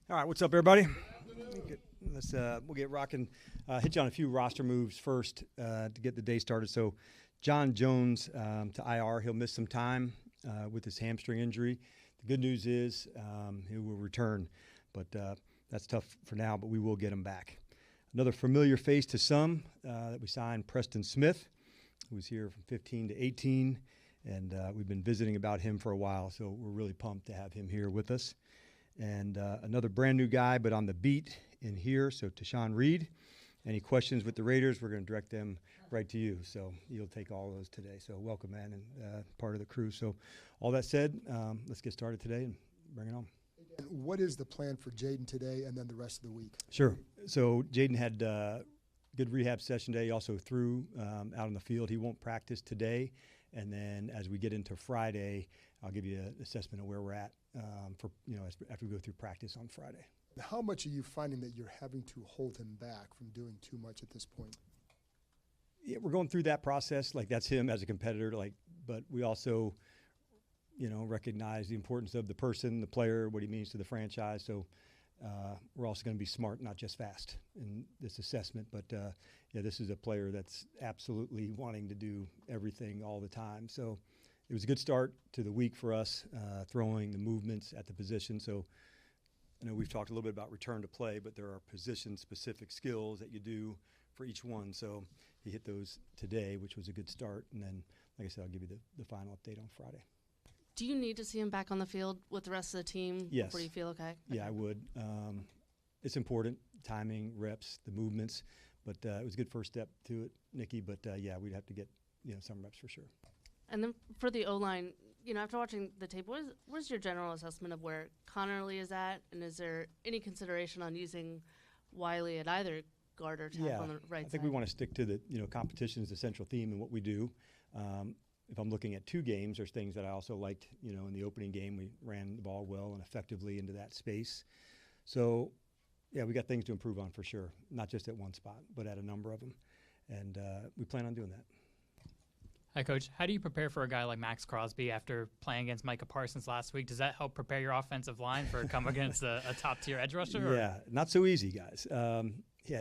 All right, what's up, everybody? We'll get rocking. Hit you on a few roster moves first to get the day started. So, John Jones to IR. He'll miss some time with his hamstring injury. The good news is he will return, but that's tough for now. But we will get him back. Another familiar face to some that we signed, Preston Smith, who was here from 15 to 18, and we've been visiting about him for a while. So we're really pumped to have him here with us. And another brand new guy, but on the beat in here, so Tashawn Reed. Any questions with the Raiders, we're going to direct them right to you. So you'll take all those today. So welcome, man, and part of the crew. So all that said, let's get started today and bring it on. What is the plan for Jaden today and then the rest of the week? Sure. So Jaden had a good rehab session today. He also threw out on the field. He won't practice today. And then as we get into Friday, I'll give you an assessment of where we're at after we go through practice on Friday. How much are you finding that you're having to hold him back from doing too much at this point? Yeah, we're going through that process. Like, that's him as a competitor. But we also, recognize the importance of the person, the player, what he means to the franchise. So we're also going to be smart, not just fast in this assessment. But this is a player that's absolutely wanting to do everything all the time. So it was a good start to the week for us, throwing the movements at the position. So I know we've talked a little bit about return to play, but there are position-specific skills that you do for each one. So he hit those today, which was a good start. And then, like I said, I'll give you the final update on Friday. Do you need to see him back on the field with the rest of the team? Yes. Before you feel okay? Yeah, I would. It's important, timing, reps, the movements. But it was a good first step to it, Nikki. But, we'd have to get some reps for sure. And then for the O-line, after watching the tape, what is your general assessment of where Connerly is at? And is there any consideration on using Wiley at either guard or tackle on the right side? I think we want to stick to the, competition is the central theme in what we do. If I'm looking at two games, there's things that I also liked. In the opening game, we ran the ball well and effectively into that space. So, we got things to improve on for sure, not just at one spot, but at a number of them. And we plan on doing that. Hi, Coach. How do you prepare for a guy like Max Crosby after playing against Micah Parsons last week? Does that help prepare your offensive line for coming against a top-tier edge rusher? Yeah, not so easy, guys.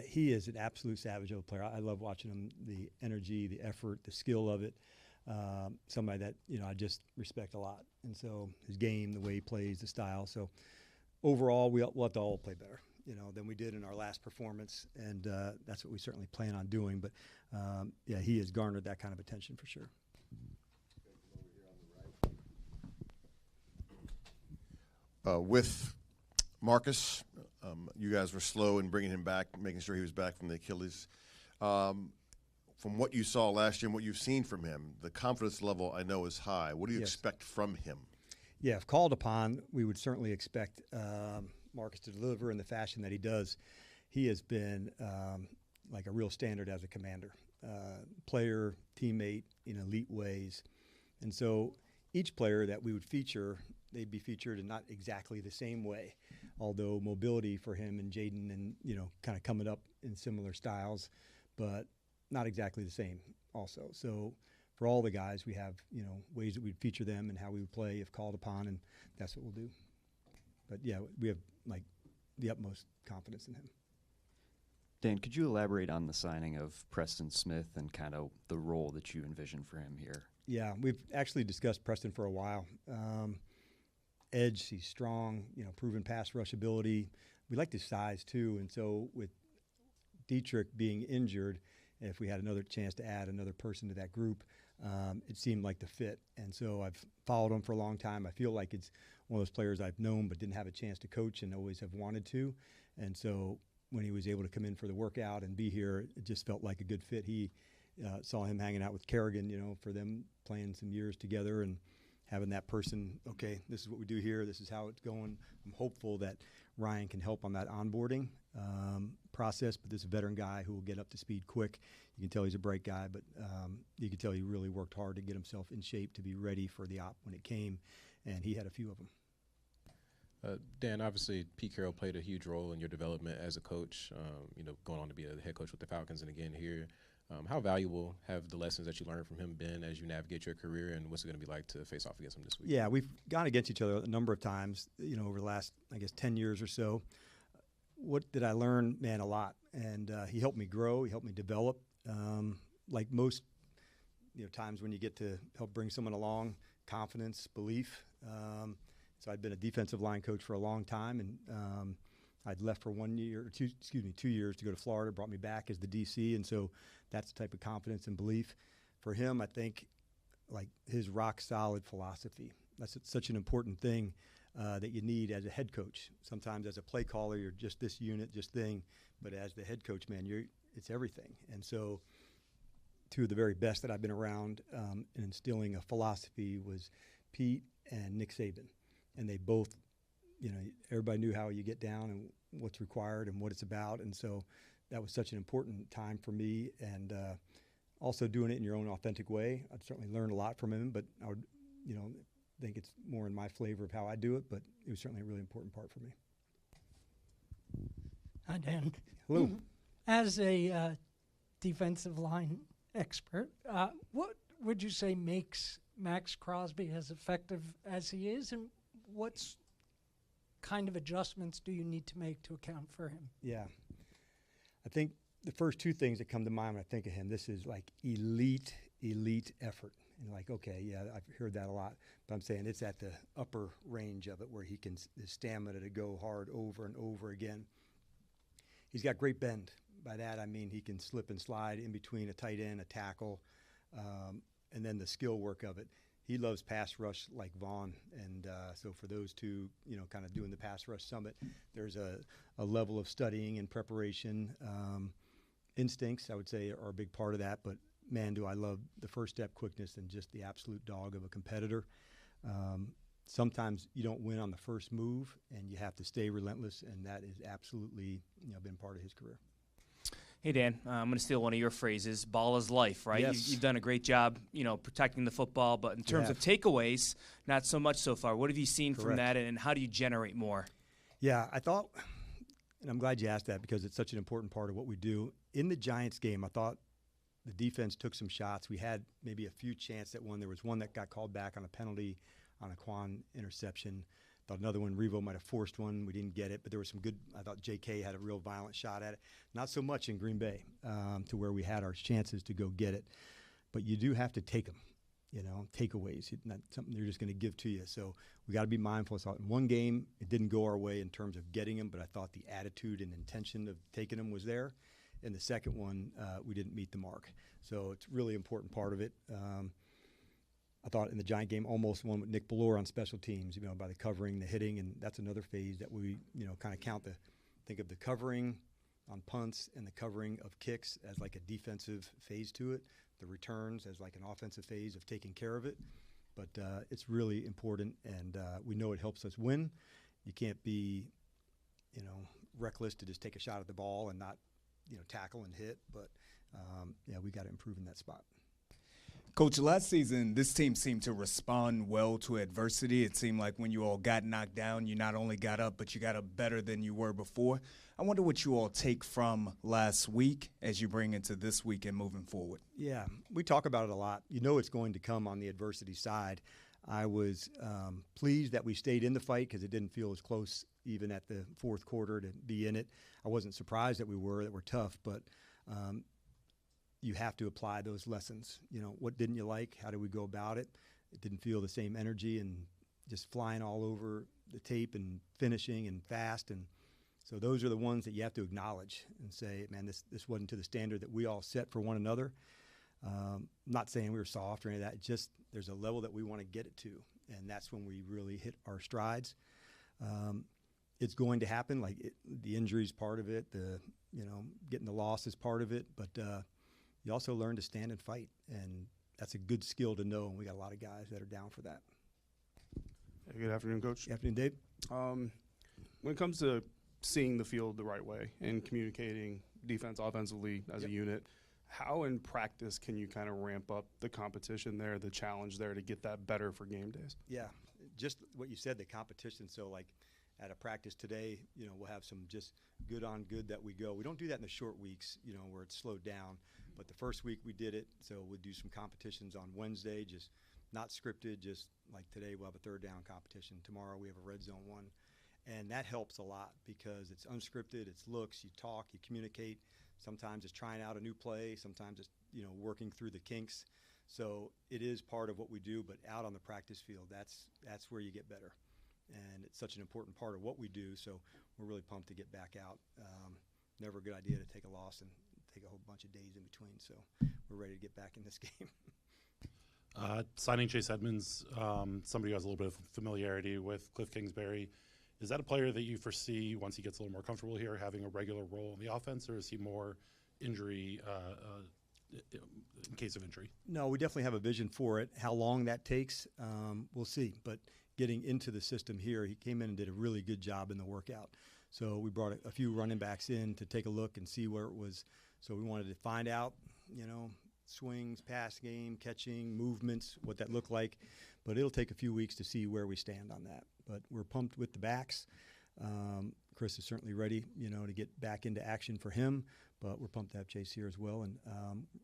He is an absolute savage of a player. I love watching him, the energy, the effort, the skill of it. Somebody that, I just respect a lot. And so his game, the way he plays, the style. So overall, we'll have to all play better, than we did in our last performance. And that's what we certainly plan on doing. But, he has garnered that kind of attention for sure. With Marcus, you guys were slow in bringing him back, making sure he was back from the Achilles. From what you saw last year and what you've seen from him, the confidence level I know is high. What do you expect from him? Yeah, if called upon, we would certainly expect Marcus to deliver in the fashion that he does. He has been like a real standard as a commander, player, teammate in elite ways. And so each player that we would feature, they'd be featured in not exactly the same way, although mobility for him and Jaden and, kind of coming up in similar styles, but not exactly the same also. So for all the guys, we have, ways that we'd feature them and how we would play if called upon, and that's what we'll do. But, we have, the utmost confidence in him. Dan, could you elaborate on the signing of Preston Smith and kind of the role that you envision for him here? Yeah, we've actually discussed Preston for a while. Edge, he's strong, proven pass rush ability. We like his size, too, and so with Dietrich being injured, if we had another chance to add another person to that group, it seemed like the fit. And so I've followed him for a long time. I feel like it's one of those players I've known but didn't have a chance to coach and always have wanted to. And so when he was able to come in for the workout and be here, it just felt like a good fit. He saw him hanging out with Kerrigan, for them playing some years together and having that person, okay, this is what we do here, this is how it's going. I'm hopeful that Ryan can help on that onboarding process, but this is a veteran guy who will get up to speed quick. You can tell he's a bright guy, but you can tell he really worked hard to get himself in shape to be ready for the op when it came, and he had a few of them. Dan, obviously Pete Carroll played a huge role in your development as a coach, going on to be a head coach with the Falcons and again here. How valuable have the lessons that you learned from him been as you navigate your career, and what's it going to be like to face off against him this week? Yeah, we've gone against each other a number of times, over the last, I guess, 10 years or so. What did I learn? Man, a lot. And he helped me grow. He helped me develop. Like most, times when you get to help bring someone along, confidence, belief. So I'd been a defensive line coach for a long time, and I'd left for 2 years to go to Florida, brought me back as the DC, and so that's the type of confidence and belief. For him, I think, like his rock-solid philosophy. That's such an important thing that you need as a head coach. Sometimes as a play caller, you're just this unit, just thing, but as the head coach, man, it's everything. And so two of the very best that I've been around in instilling a philosophy was Pete and Nick Saban. And they both, everybody knew how you get down and what's required and what it's about. And so that was such an important time for me. And also doing it in your own authentic way. I've certainly learned a lot from him, but I would, think it's more in my flavor of how I do it. But it was certainly a really important part for me. Hi, Dan. Hello. As a defensive line expert, what would you say makes Max Crosby as effective as he is, and what's kind of adjustments do you need to make to account for him? Yeah. I think the first two things that come to mind when I think of him, this is like elite effort. And like, okay, yeah, I've heard that a lot, but I'm saying it's at the upper range of it where he can, his stamina to go hard over and over again. He's got great bend. By that, I mean he can slip and slide in between a tight end, a tackle, and then the skill work of it. He loves pass rush like Vaughn, and so for those two, kind of doing the pass rush summit, there's a level of studying and preparation. Instincts, I would say, are a big part of that, but man, do I love the first step quickness and just the absolute dog of a competitor. Sometimes you don't win on the first move, and you have to stay relentless, and that is absolutely been part of his career. Hey, Dan, I'm going to steal one of your phrases. Ball is life, right? Yes. You've done a great job, protecting the football. But in terms of takeaways, not so much so far. What have you seen from that, and how do you generate more? Yeah, I thought, and I'm glad you asked that because it's such an important part of what we do. In the Giants game, I thought the defense took some shots. We had maybe a few chances at one. There was one that got called back on a penalty on a Quinn interception. Thought another one, Revo might have forced one. We didn't get it, but there was some good. I thought J.K. had a real violent shot at it. Not so much in Green Bay to where we had our chances to go get it. But you do have to take them, takeaways. It's not something they're just going to give to you. So we got to be mindful. So in one game, it didn't go our way in terms of getting them, but I thought the attitude and intention of taking them was there. In the second one, we didn't meet the mark. So it's a really important part of it. I thought in the Giant game, almost one with Nick Ballore on special teams, by the covering, the hitting, and that's another phase that we, kind of think of the covering on punts and the covering of kicks as like a defensive phase to it, the returns as like an offensive phase of taking care of it. But it's really important, and we know it helps us win. You can't be, reckless to just take a shot at the ball and not, tackle and hit. But, we got to improve in that spot. Coach, last season, this team seemed to respond well to adversity. It seemed like when you all got knocked down, you not only got up, but you got up better than you were before. I wonder what you all take from last week as you bring into this week and moving forward. Yeah, we talk about it a lot. It's going to come on the adversity side. I was pleased that we stayed in the fight because it didn't feel as close even at the fourth quarter to be in it. I wasn't surprised that we're tough, but you have to apply those lessons. What didn't you like? How do we go about it? It didn't feel the same energy and just flying all over the tape and finishing and fast. And so those are the ones that you have to acknowledge and say, man, this wasn't to the standard that we all set for one another. I'm not saying we were soft or any of that. It's just there's a level that we want to get it to, and that's when we really hit our strides. It's going to happen. The injuries part of it, getting the loss is part of it, but you also learn to stand and fight, and that's a good skill to know, and we got a lot of guys that are down for that. Hey, good afternoon, Coach. Good afternoon, Dave. When it comes to seeing the field the right way and communicating defense offensively as a unit, how in practice can you kind of ramp up the competition there, the challenge there to get that better for game days? Yeah, just what you said, the competition. So at a practice today, we'll have some just good on good that we go. We don't do that in the short weeks, where it's slowed down. But the first week we did it, so we'll do some competitions on Wednesday, just not scripted, just like today we'll have a third down competition. Tomorrow we have a red zone one. And that helps a lot because it's unscripted, it's looks, you talk, you communicate. Sometimes it's trying out a new play, sometimes it's, working through the kinks. So it is part of what we do, but out on the practice field, that's where you get better. And it's such an important part of what we do, so we're really pumped to get back out. Never a good idea to take a loss and take a whole bunch of days in between, so we're ready to get back in this game. Signing Chase Edmonds, somebody who has a little bit of familiarity with Cliff Kingsbury, is that a player that you foresee once he gets a little more comfortable here having a regular role in the offense, or is he more injury in case of injury? No, we definitely have a vision for it. How long that takes, we'll see. But getting into the system here, he came in and did a really good job in the workout. So we brought a few running backs in to take a look and see where it was. So we wanted to find out, swings, pass game, catching, movements, what that looked like. But it'll take a few weeks to see where we stand on that. But we're pumped with the backs. Chris is certainly ready, to get back into action for him. But we're pumped to have Chase here as well. And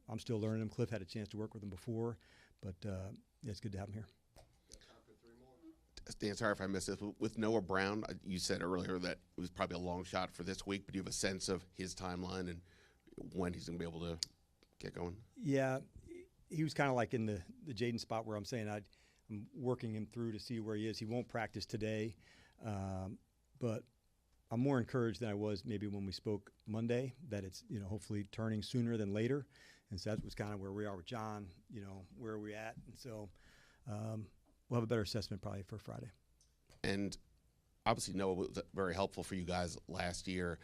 I'm still learning him. Cliff had a chance to work with him before. But it's good to have him here. Dan, sorry if I missed this. With Noah Brown, you said earlier that it was probably a long shot for this week, but do you have a sense of his timeline and when he's going to be able to get going? Yeah, he was kind of like in the Jaden spot where I'm saying I'm working him through to see where he is. He won't practice today, but I'm more encouraged than I was maybe when we spoke Monday that it's, hopefully turning sooner than later. And so that was kind of where we are with John, where are we at. And so we'll have a better assessment probably for Friday. And obviously Noah was very helpful for you guys last year,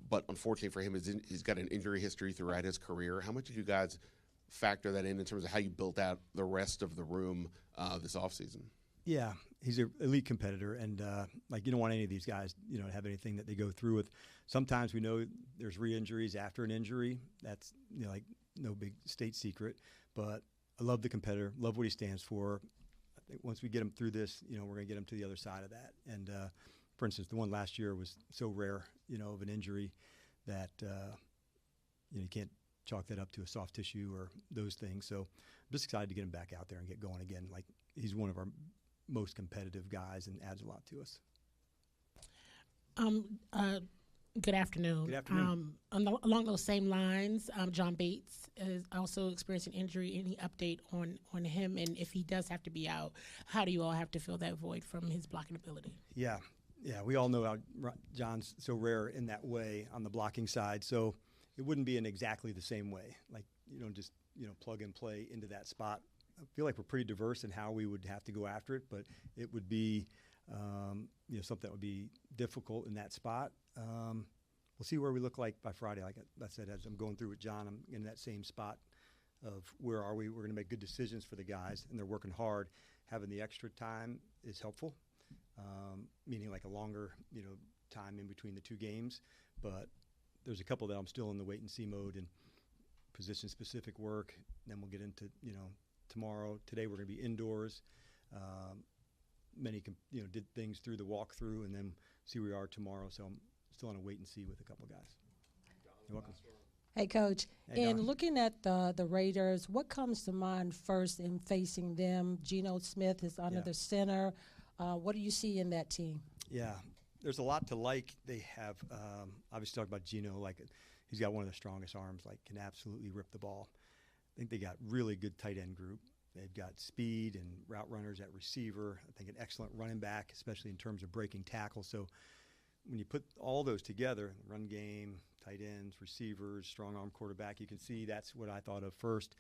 but unfortunately for him, he's got an injury history throughout his career. How much did you guys factor that in terms of how you built out the rest of the room this offseason? Yeah, he's an elite competitor, and you don't want any of these guys, to have anything that they go through with. Sometimes we know there's re-injuries after an injury. That's no big state secret. But I love the competitor, love what he stands for. I think once we get him through this, we're going to get him to the other side of that. And for instance, the one last year was so rare, of an injury that you can't chalk that up to a soft tissue or those things. So I'm just excited to get him back out there and get going again. He's one of our most competitive guys and adds a lot to us. Good afternoon. Good afternoon. Along those same lines, John Bates is also experiencing injury. Any update on him, and if he does have to be out, how do you all have to fill that void from his blocking ability? Yeah, we all know how John's so rare in that way on the blocking side. So it wouldn't be in exactly the same way. You don't just plug and play into that spot. I feel like we're pretty diverse in how we would have to go after it, but it would be something that would be difficult in that spot. We'll see where we look like by Friday. Like I said, as I'm going through with John, I'm in that same spot of where are we. We're going to make good decisions for the guys, and they're working hard. Having the extra time is helpful, meaning like a longer time in between the two games. But there's a couple that I'm still in the wait and see mode and position specific work. Then we'll get into tomorrow. Today we're going to be indoors. Many did things through the walkthrough, and then see where we are tomorrow. So I'm still on a wait and see with a couple guys. You're welcome. Hey, Coach. Hey, in Don. looking at the Raiders, what comes to mind first in facing them? Geno Smith is under the center. What do you see in that team? Yeah, there's a lot to like. They have obviously talk about Geno, he's got one of the strongest arms, can absolutely rip the ball. I think they got really good tight end group. They've got speed and route runners at receiver. I think an excellent running back, especially in terms of breaking tackles. So when you put all those together, run game, tight ends, receivers, strong arm quarterback, you can see that's what I thought of first.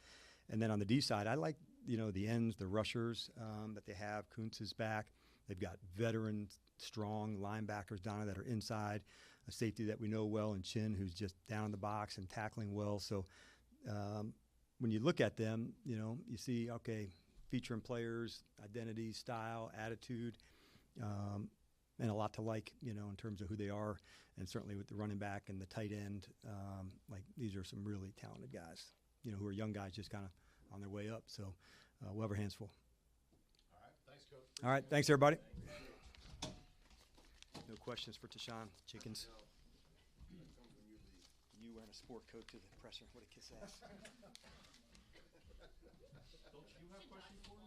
And then on the D side, I like, the ends, the rushers that they have. Kuntz is back. They've got veteran, strong linebackers down there that are inside, a safety that we know well, and Chin, who's just down in the box and tackling well. So when you look at them, you see, okay, featuring players, identity, style, attitude, and a lot to like, in terms of who they are, and certainly with the running back and the tight end, these are some really talented guys, who are young guys just kind of on their way up. So we'll have our hands full. All right, thanks, Coach. All right, thanks, everybody. No questions for Tashawn Chickens. You wearing a sport coat to the presser. What a kiss ass. Don't you have questions for him?